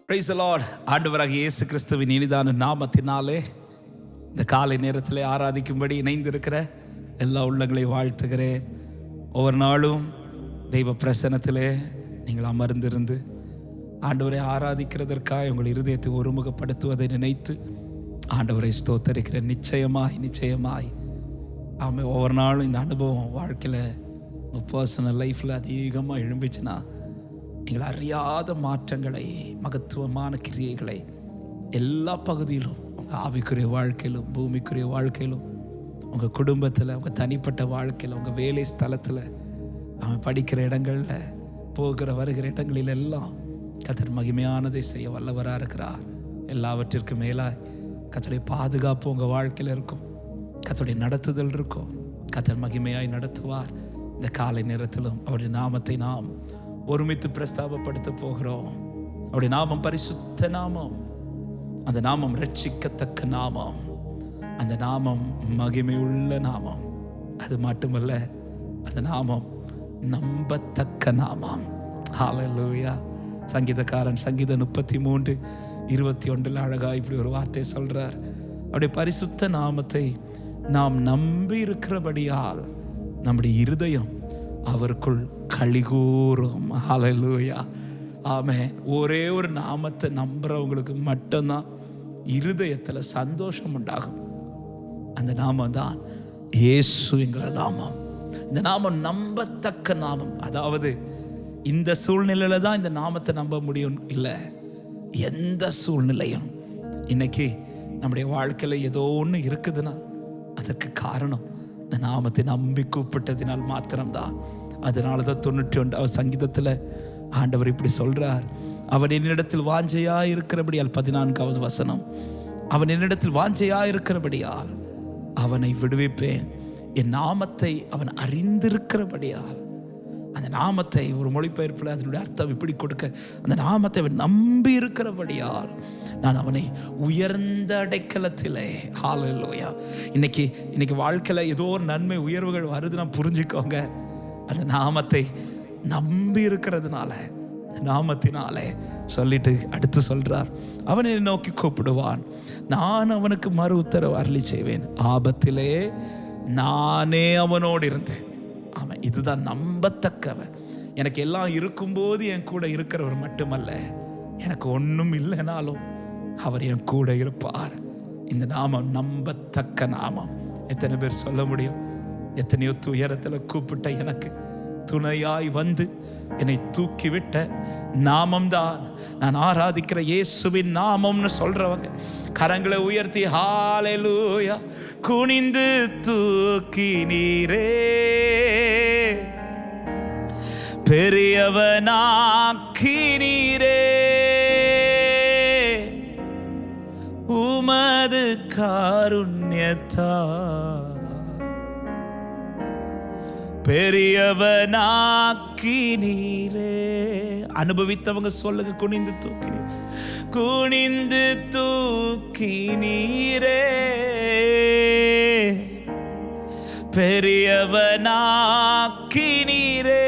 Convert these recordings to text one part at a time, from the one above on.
Praise the Lord. ஆண்டவராகிய இயேசு கிறிஸ்துவின் இனிதான நாமத்தினாலே இந்த காலை நேரத்தில் ஆராதிக்கும்படி இணைந்திருக்கிற எல்லா உள்ளங்களையும் வாழ்த்துகிறேன். ஒவ்வொரு நாளும் தெய்வ பிரசன்னத்திலே நீங்கள் அமர்ந்திருந்து ஆண்டவரை ஆராதிக்கிறதற்காக உங்கள் இருதயத்தை ஒருமுகப்படுத்துவதை நினைத்து ஆண்டவரை ஸ்தோத்தரிக்கிறேன். நிச்சயமாய் ஆமாம், ஒவ்வொரு நாளும் இந்த அனுபவம் வாழ்க்கையில் பர்சனல் லைஃப்பில் அதிகமாக எழும்பிச்சுன்னா நீங்கள் அறியாத மாற்றங்களை, மகத்துவமான கிரியைகளை எல்லா பகுதியிலும், உங்கள் ஆவிக்குரிய வாழ்க்கையிலும் பூமிக்குரிய வாழ்க்கையிலும், உங்கள் குடும்பத்தில், உங்கள் தனிப்பட்ட வாழ்க்கையில், உங்கள் வேலை ஸ்தலத்தில், அவன் படிக்கிற இடங்களில், போகிற வருகிற இடங்களில் எல்லாம் கர்த்தர் மகிமையானதை செய்ய வல்லவராக இருக்கிறார். எல்லாவற்றிற்கும் மேலாய் கர்த்தருடைய பாதுகாப்பு உங்கள் வாழ்க்கையில் இருக்கும், கர்த்தருடைய நடத்துதல் இருக்கும். கர்த்தர் மகிமையாய் நடத்துவார். இந்த காலை நேரத்திலும் அவருடைய நாமத்தை நாம் ஒருமித்து பிரஸ்தாபப்படுத்த போகிறோம். அவருடைய நாமம் பரிசுத்த நாமம், அந்த நாமம் ரட்சிக்கத்தக்க நாமம், அந்த நாமம் மகிமை உள்ள நாமம். அது மட்டுமல்ல, அந்த நாமம் நம்பத்தக்க நாமம். ஹல்லேலூயா. சங்கீதக்காரன் சங்கீதம் 33:21 அழகா இப்படி ஒரு வார்த்தை சொல்றார். அவருடைய பரிசுத்த நாமத்தை நாம் நம்பி இருக்கிறபடியால் நம்முடைய இருதயம் அவருக்குள் களிகூரும். ஹல்லேலூயா. ஆமென். ஒரே ஒரு நாமத்தை நம்புறவங்களுக்கு மட்டும்தான் இருதயத்தில் சந்தோஷம் உண்டாகும். அந்த நாமம் தான் இயேசுங்கிற நாமம். இந்த நாமம் நம்பத்தக்க நாமம். அதாவது இந்த சூழ்நிலையில தான் இந்த நாமத்தை நம்ப முடியும் இல்லை, எந்த சூழ்நிலையும். இன்னைக்கு நம்முடைய வாழ்க்கையில் ஏதோ ஒன்று இருக்குதுன்னா அதற்கு காரணம் இந்த நாமத்தை நம்பி கூப்பிட்டதினால் மாத்திரம்தான். அதனால தான் 91 சங்கீதத்தில் ஆண்டவர் இப்படி சொல்றார். அவன் என்னிடத்தில் வாஞ்சையா இருக்கிறபடியால், 14வது வசனம், அவன் என்னிடத்தில் வாஞ்சையா இருக்கிறபடியால் அவனை விடுவிப்பேன். என் நாமத்தை அவன் அறிந்திருக்கிறபடியால். அந்த நாமத்தை ஒரு மொழிபெயர்ப்பில் அதனுடைய அர்த்தம் இப்படி கொடுக்க, அந்த நாமத்தை அவன் நம்பி இருக்கிறபடியால் நான் அவனை உயர்ந்த அடைக்கலத்திலே. ஹல்லேலூயா. இன்னைக்கு வாழ்க்கையில் ஏதோ ஒரு நன்மை உயர்வுகள் வருதுன்னா புரிஞ்சுக்கோங்க, அந்த நாமத்தை நம்பி இருக்கிறதுனால, அந்த நாமத்தினாலே. சொல்லிட்டு அடுத்து சொல்றார், அவனை நோக்கி கூப்பிடுவான், நான் அவனுக்கு மறு உத்தரவு அருளி செய்வேன். ஆபத்திலே நானே அவனோடு இருந்தேன். அவன் இதுதான் நம்பத்தக்கவன். எனக்கு எல்லாம் இருக்கும்போது என் கூட இருக்கிறவர் மட்டுமல்ல, எனக்கு ஒன்றும் இல்லைனாலும் அவர் என் கூட இருப்பார். இந்த நாமம் நம்பத்தக்க நாமம். எத்தனை பேர் சொல்ல முடியும்? எத்தனையோ துயரத்தில் கூப்பிட்ட எனக்கு துணையாய் வந்து என்னை தூக்கிவிட்ட நாமம்தான் நான் ஆராதிக்கிற இயேசுவின் நாமம்னு சொல்றவங்க கரங்களை உயர்த்தி ஹல்லேலூயா. குனிந்து தூக்கி நீரே, பெரியவனாக்கி நீரே, உமது காருண்யத்தா பெரியவனாக்கி நீரே. அனுபவித்தவங்க சொல்லுங்க, குனிந்து தூக்கி நீர், குனிந்து தூக்கி நீரே, பெரியவனாக்கி நீரே,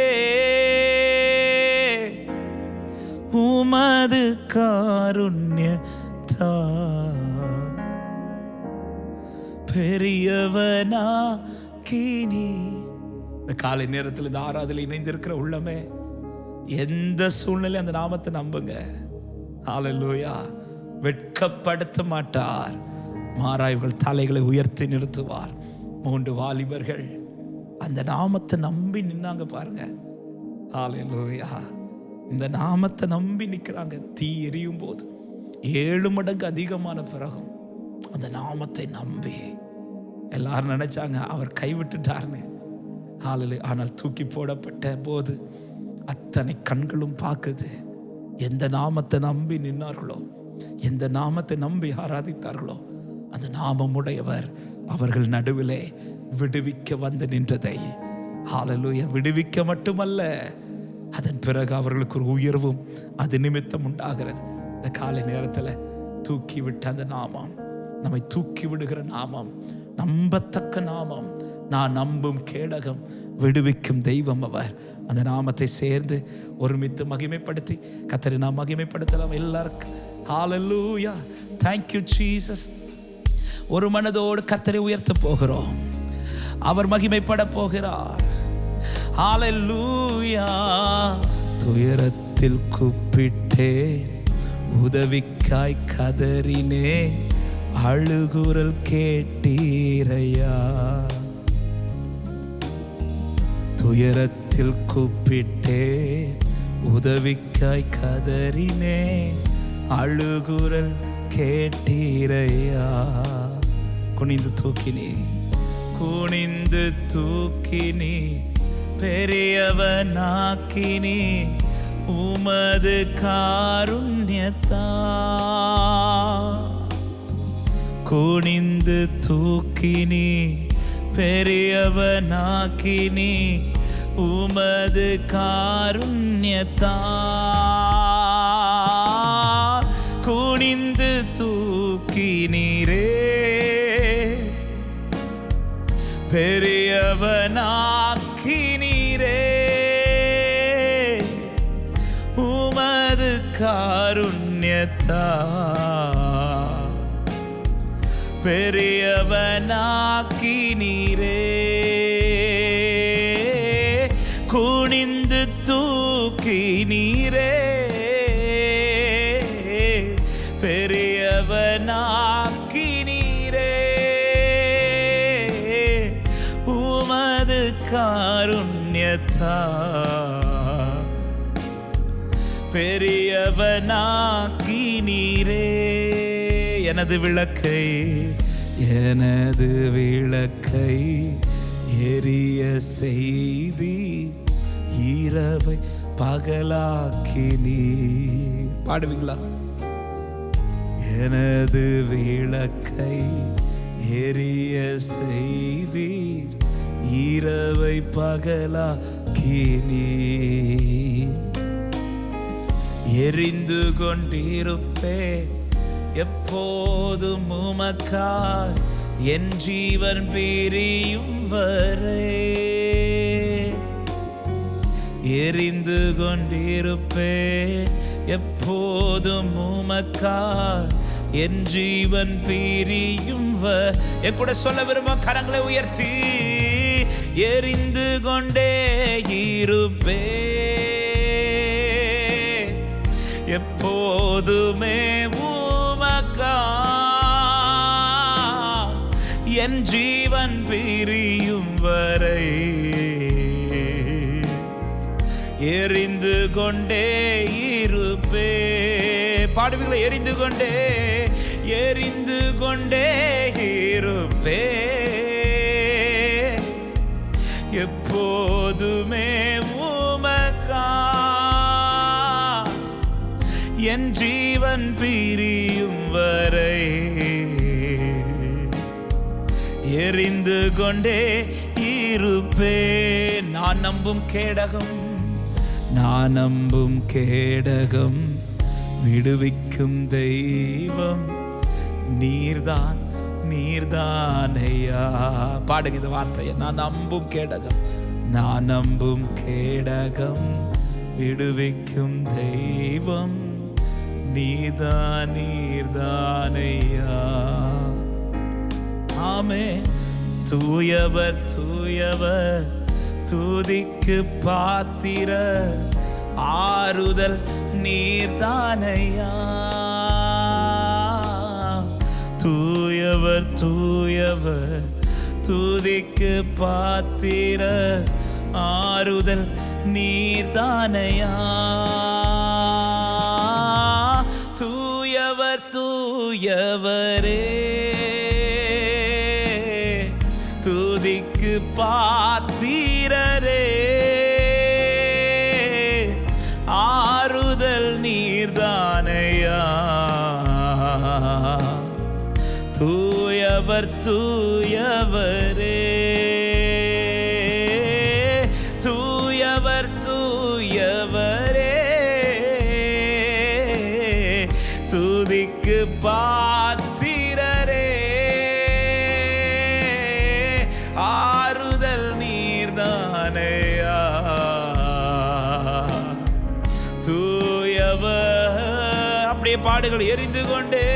உமது காருண்யத்தா பெரியவனாக்கி நீர். இந்த காலை நேரத்தில் இந்த ஆராதனை இணைந்திருக்கிற உள்ளமே, எந்த சூழ்நிலை அந்த நாமத்தை நம்புங்க. ஹல்லேலூயா. வெட்கப்படுத்த மாட்டார், மாறாய் உங்கள் தலைகளை உயர்த்தி நிறுத்துவார். 3 வாலிபர்கள் அந்த நாமத்தை நம்பி நின்னாங்க பாருங்க. ஹல்லேலூயா. இந்த நாமத்தை நம்பி நிற்கிறாங்க. தீ எரியும் போது 7 மடங்கு அதிகமான பிறகும் அந்த நாமத்தை நம்பி எல்லாரும் நினைச்சாங்க அவர் கைவிட்டுட்டார்னு. ஆனால் தூக்கி போடப்பட்ட போது அத்தனை கண்களும் பார்க்குது. எந்த நாமத்தை நம்பி நின்னார்களோ, எந்த நாமத்தை நம்பி ஆராதித்தார்களோ, அந்த நாமம் உடையவர் அவர்கள் நடுவிலே விடுவிக்க வந்து நின்றதை. ஹல்லேலூயா. விடுவிக்க மட்டுமல்ல, அதன் பிறகு அவர்களுக்கு ஒரு உயர்வும் அது நிமித்தம் உண்டாகிறது. இந்த காலை நேரத்தில் தூக்கி விட்ட அந்த நாமம், நம்மை தூக்கி விடுகிற நாமம், நம்பத்தக்க நாமம். நான் நம்பும் கேடகம், விடுவிக்கும் தெய்வம் அவர். அந்த நாமத்தை சேர்ந்து ஒருமித்து மகிமைப்படுத்தி கர்த்தரை நாம் மகிமைப்படுத்தலாம். எல்லாருக்கும் ஹல்லேலூயா. Thank you Jesus. ஒரு மனதோடு கர்த்தரை உயர்த்த போகிறோம். அவர் மகிமைப்பட போகிறார். ஹல்லேலூயா. துயரத்தில் கூப்பிட்டே உதவிக்காய் கதறினே, அழுகுரல் கேட்டீரையா. துயரத்தில் கூப்பிட்டே உதவிக்காய் கதறினே, அழுகுரல் கேட்டீரையா. குனிந்து தூக்கினி பெரியவனாக்கினி, உமது காருண்யத்தா. குனிந்து தூக்கினி பெரியவனாக்கினி, உமது காருண்யத்தா. குனிந்து தூக்கினீரே பெரியவனாக்கினீரே, உமது காருண்யத்தா. பெரியவனாக்கினீரே. குனிந்து தூக்கினீரே பெரியவனாக்கினீரே, உமது காருண்யத்தா. பெரியவனாக்கினீரே. எனது விளக்கை எரிய செய்தி, இரவை பகலாக்கினீ. பாடுவீங்களா? எனது விளக்கை எரிய செய்தி, இரவை பகலாக்கினீ. எரிந்து கொண்டிருப்பே எப்போதும் உமக்காய், என் ஜீவன் பிரியும் வரை. எரிந்து கொண்டிருப்பே எப்போதும் உமக்காய், என் ஜீவன் பிரியும் வரை. என் கூட சொல்ல விரும்ப கரங்களை உயர்த்தி, எரிந்து கொண்டே இருப்பே எப்போதுமே உமக்காய், என் ஜீவன் பிரியும் வரை. எரிந்து கொண்டே இருப்பே. பாடுவீங்களா? எரிந்து கொண்டே இருப்பே எப்போதுமே உமக்காய், என் ஜீவன் பிரியும் வரை. எரிந்து கொண்டே இருப்பே. நான் நம்பும் கேடகம் விடுவிக்கும் தெய்வம் நீர்தானையா. பாடுங்க இந்த வார்த்தையை. நான் நம்பும் கேடகம் விடுவிக்கும் தெய்வம் நீர்தானையா. ஆமே. தூயவர் துதிக்கு பாத்திர, ஆறுதல் நீர்தானையா. தூயவர் துதிக்கு பாத்திர, ஆறுதல் நீர்தானையா. தூயவரே துதிக்கு பாத்திரரே, ஆறுதல் நீர்தானையா. தூயவரே தூயவரே துதிக்கு பாத்திரரே, ஆறுதல் நீர்தானையா. அப்படியே பாடுகள். எரிந்து கொண்டே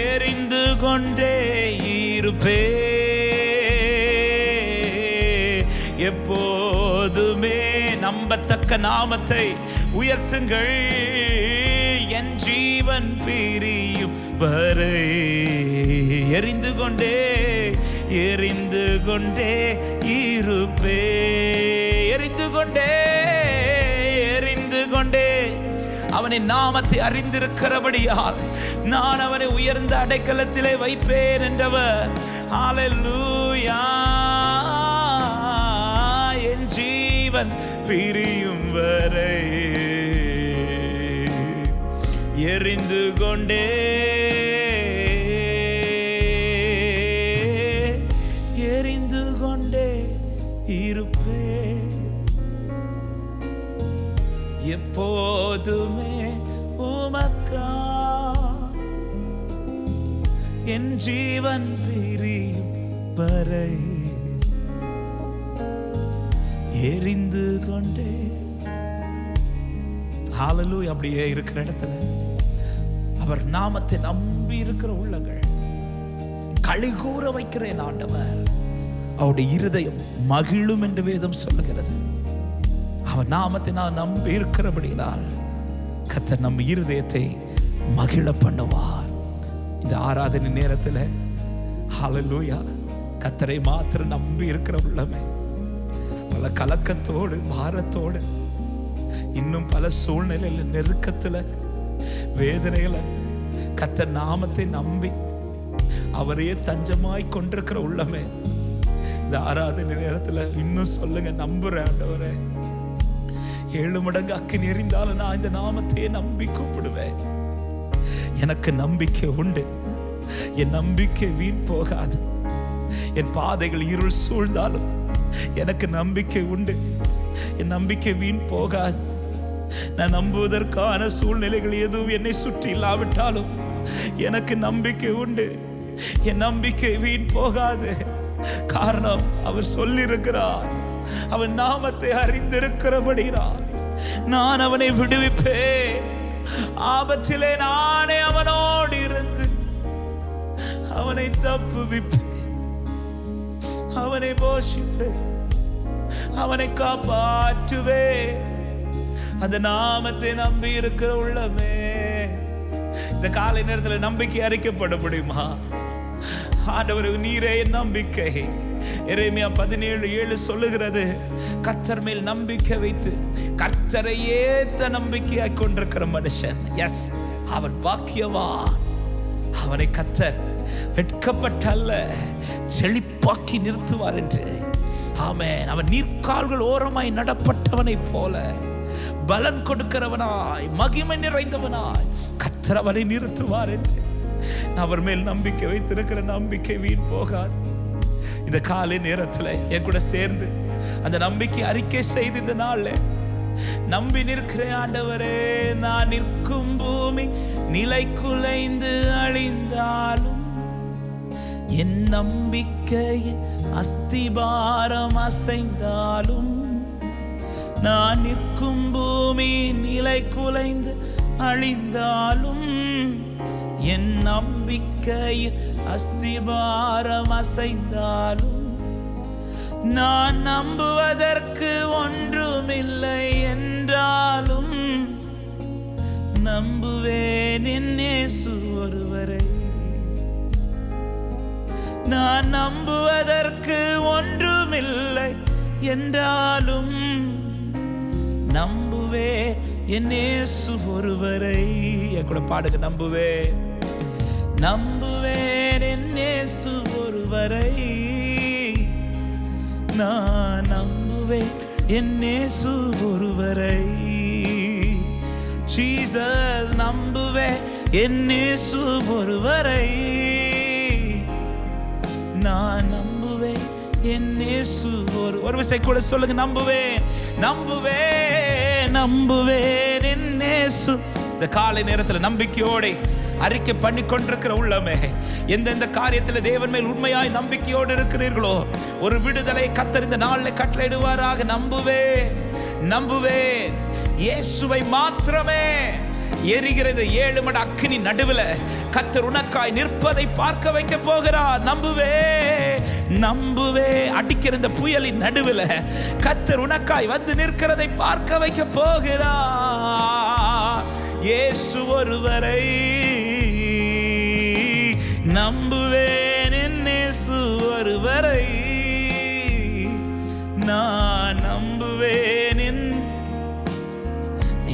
எரிந்து கொண்டே இருப்பே, எப்போதுமே நம்பத்தக்க நாமத்தை உயர்த்துங்கள், என் ஜீவன் பிரியும் வரை. எரிந்து கொண்டே எரிந்து கொண்டே இருப்பே, எரிந்து கொண்டே எரிந்து கொண்டே. அவனின் நாமத்தை அறிந்திருக்கிறபடியால் நான் அவனை உயர்ந்த அடைக்கலத்திலே வைப்பேன் என்றவர். ஹல்லேலூயா. என் ஜீவன் பிரியும் வரை எரிந்து கொண்டே எரிந்து கொண்டே இருப்பே, எப்போதுமே உமக்கா என் ஜீவன் பிரியும் வரை எரிந்து கொண்டே. ஹல்லேலூயா. அப்படியே இருக்கிற இடத்துல அவர் நாமத்தை நம்பி இருக்கிற உள்ளங்கள் களிகூற வைக்கிறேன் ஆண்டவர். அவருடைய இருதயம் மகிழும் என்று வேதம் சொல்லுகிறது. அவர் நாமத்தை நான் நம்பி இருக்கிறபடியால் கர்த்தர் நம் இருதயத்தை மகிழ பண்ணுவார். இந்த ஆராதனை நேரத்தில் ஹல்லேலூயா, கர்த்தரை மாத்திரம் நம்பி இருக்கிற உள்ளமே பல கலக்கத்தோடு பாரத்தோடு இன்னும் பல சூழ்நிலையில நெருக்கத்துல வேதனையில கர்த்தர் நாமத்தை நம்பி அவரையே தஞ்சமாய் கொண்டிருக்கிற உள்ளமே, இந்த ஆராதனை நேரத்துல இன்னும் சொல்லுங்க, நம்புறேன் ஆண்டவரே, 7 மடங்கு அக்கினி எரிந்தாலும் நான் இந்த நாமத்தையே நம்பி கூப்பிடுவேன். எனக்கு நம்பிக்கை உண்டு, என் நம்பிக்கை வீண் போகாது. என் பாதைகள் இருள் சூழ்ந்தாலும் எனக்கு நம்பிக்கை உண்டு, என் நம்பிக்கை வீண் போகாது. நான் நம்புவதற்கான சூழ்நிலைகள் எதுவும் என்னை சுற்றி இல்லாவிட்டாலும் எனக்கு நம்பிக்கை உண்டு, என் நம்பிக்கை வீண் போகாது. காரணம், அவர் சொல்லியிருக்கிறார், அவன் நாமத்தை அறிந்திருக்கிறபடியால் நான் அவனை விடுவிப்பேன். ஆபத்திலே நானே அவனோடு இருந்து அவனை தப்புவிப்பேன், அவனை போஷிப்பேன், அவனை காப்பாற்றுவேன். அந்த நாமத்தை நம்பி இருக்கிற உள்ளமே, இந்த காலை நேரத்தில் நம்பிக்கை அறிக்கப்பட முடியுமா? ஆண்டவர் நீரே என் நம்பிக்கை. எரேமியா 17:7 சொல்லுகிறது, கர்த்தர் மேல் நம்பிக்கை வைத்து கர்த்தரை ஏத்த நம்பிக்கையாய் கொண்டிருக்கிற மனுஷன், எஸ், அவன் பாக்கியவான். அவனை கர்த்தர் வெட்கப்பட்டல்ல செழிப்பாக்கி நிறுத்துவார் என்று. ஆமென். அவன் நீர்க்கால்கள் ஓரமாய் நடப்பட்டவனை போல பலன் கொடுக்கிறவனாய் மகிமை நிறைந்தவனாய் கர்த்தர் அவனை நிறுத்துவார் என்று. அவர் மேல் நம்பிக்கை வைத்திருக்கிற நம்பிக்கை வீண் போகாது. இந்த காலை நேரத்தில் என் கூட சேர்ந்து அந்த நம்பிக்கை அறிக்கை செய்து இந்த நாள்ல நம்பி நிற்கிற ஆண்டவரே, நான் நிற்கும் பூமி நிலை குலைந்து அழிந்தாலும் என் நம்பிக்கையின் அஸ்திபாரம் அசைந்தாலும், நான் நிற்கும் பூமி நிலை குலைந்து அழிந்தாலும் என் நம்பிக்கையின் அஸ்திபாரம் அசைந்தாலும், நான் நம்புவதற்கு ஒன்றுமில்லை என்றாலும் நம்புவேன் என் இயேசு ஒருவரை. நான் நம்புவதற்கு ஒன்றுமில்லை என்றாலும் நம்புவேன் என் இயேசு ஒருவரை. என் கூட பாடுங்க, நம்புவேன், நம்புவேன் என் இயேசு ஒருவரை. நான் நம்புவேன் என் இயேசு ஒருவரை. ஜீசஸ், நம்புவேன் என் இயேசு ஒருவரை. நான் நம்புவேன் என் இயேசு ஒரு விசை கூட சொல்லுங்க, நம்புவேன், நம்புவேன், நம்புவேன் என் இயேசு. இந்த காலை நேரத்தில் நம்பிக்கையோட அறிக்கை பண்ணி கொண்டிருக்கிற உள்ளமே, எந்தெந்த காரியத்தில் தேவன் மேல் உண்மையாய் நம்பிக்கையோடு இருக்கிறீர்களோ ஒரு விடுதலை கர்த்தர் இந்த நாளில் கட்டளையிடுவாராக. நம்புவேன், நம்புவேன், இயேசுவை மாத்திரமே எரிகிறது 7 மட அக்கினி நடுவில் கர்த்தர் உனக்காய் நிற்பதை பார்க்க வைக்க போகிறார். நம்புவே நம்புவே. அடிக்கிற இந்த புயலின் நடுவில் கர்த்தர் உனக்காய் வந்து நிற்கிறதை பார்க்க வைக்க போகிறார். இயேசு ஒருவரை நம்புவேன், என் இயேசு ஒருவரை நான் நம்புவேன்.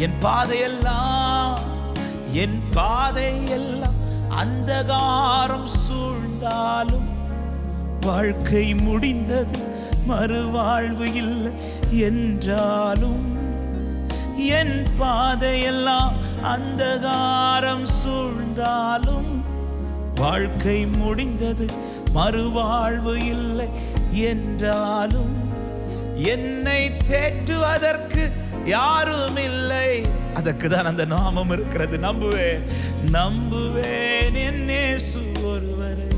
என் பாதையெல்லாம் அந்தகாரம் சூழ்ந்தாலும் வாழ்க்கை முடிந்தது, மறுவாழ்வு இல்லை என்றாலும் என் பாதையெல்லாம் அந்தகாரம் சூழ்ந்தாலும் வாழ்க்கை முடிந்தது, மறுவாழ்வு இல்லை என்றாலும் என்னை தேற்றுவதற்கு யாரும் இல்லை. அதற்கு தான் அந்த நாமம் இருக்கிறது. நம்புவேன் நம்புவேன் என் இயேசு ஒருவரை.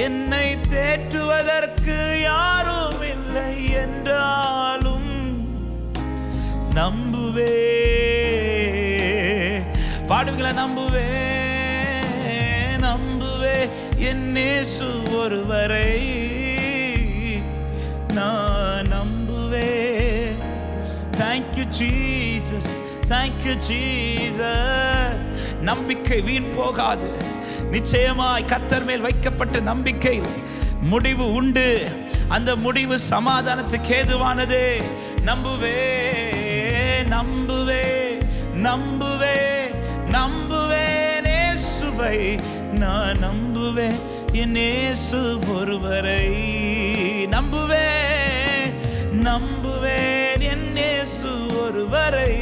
என்னை தேற்றுவதற்கு யாரும் இல்லை என்றாலும் நம்புவே. பாடுங்களா? நம்புவே நம்புவே என் இயேசு ஒருவரை நான் நம்புவே. Thank you Jesus, thank you Jesus. நம்பிக்கை வீண் போகாது. நிச்சயமாய் கர்த்தர் மேல் வைக்கப்பட்ட நம்பிக்கை முடிவு உண்டு. அந்த முடிவு சமாதானத்துக்கு ஏதுவானது. நம்புவே நம்புவே நம்புவே நம்புவேன் இயேசுவை. நான் நம்புவேன் என் இயேசு ஒருவரை. நம்புவே நம்புவேன் என் இயேசு ஒருவரை.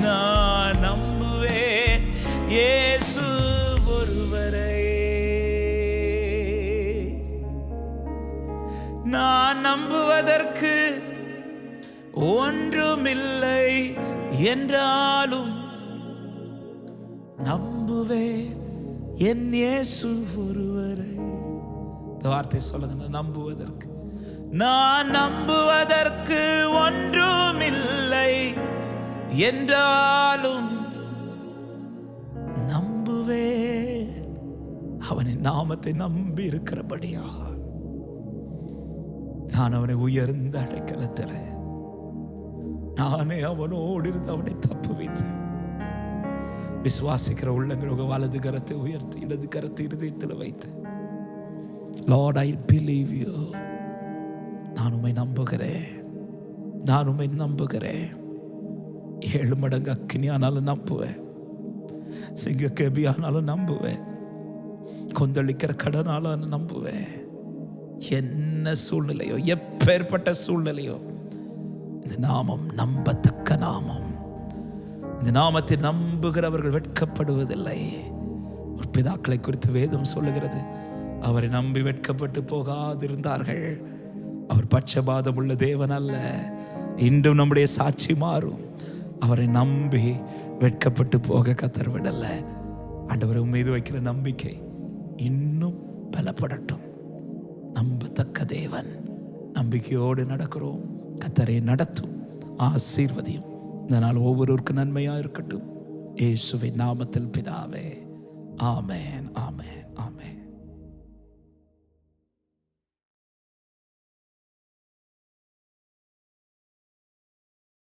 நான் நம்புவேன் இயேசு ஒருவரை. நான் நம்புவதற்கு ஒன்றுமில்லை என்றாலும் நம்புவேன் என் இயேசு ஒருவரை. இந்த வார்த்தை சொல்லுங்க. நம்புவதற்கு, நான் நம்புவதற்கு ஒன்றுமில்லை என்றாலும் நம்புவேன். அவனின் நாமத்தை நம்பி இருக்கிறபடியா நான் அவனை உயர்ந்த அடைக்கலத்தில் நானே அவனோடு இருந்து அவனை தப்பு வைத்து விசுவாசிக்கிற உள்ளங்கள் வலது கரத்தை உயர்த்தி இடது கரத்தை இருதயத்தில் வைத்து, Lord, I believe you. நான் உம்மை நம்புகிறேன், நான் உம்மை நம்புகிறேன். 7 மடங்கு அக்கினி ஆனாலும் நம்புவேன், சிங்க கேபி ஆனாலும் நம்புவேன், கொந்தளிக்கிற கடனாலும் நம்புவேன். என்ன சூழ்நிலையோ, எப்பேற்பட்ட சூழ்நிலையோ, இந்த நாமம் நம்பத்தக்க நாமம். இந்த நாமத்தை நம்புகிறவர்கள் வெட்கப்படுவதில்லை. பிதாக்களை குறித்து வேதம் சொல்லுகிறது, அவரை நம்பி வெட்கப்பட்டு போகாதிருந்தார்கள். அவர் பட்சபாதம் உள்ள தேவன் அல்ல. இன்றும் நம்முடைய சாட்சி மாறும். அவரை நம்பி வெட்கப்பட்டு போக கர்த்தர் விடல. ஆண்டவர் மீது வைக்கிற நம்பிக்கை இன்னும் பலப்படட்டும். நம்பத்தக்க தேவன். நம்பிக்கையோடு நடக்கிறோம். கர்த்தரை நடத்தும், ஆசீர்வதியும். இந்த நாள் ஒவ்வொருவருக்கும் நன்மையா இருக்கட்டும். இயேசுவின் நாமத்தில் பிதாவே, ஆமென், ஆமென்.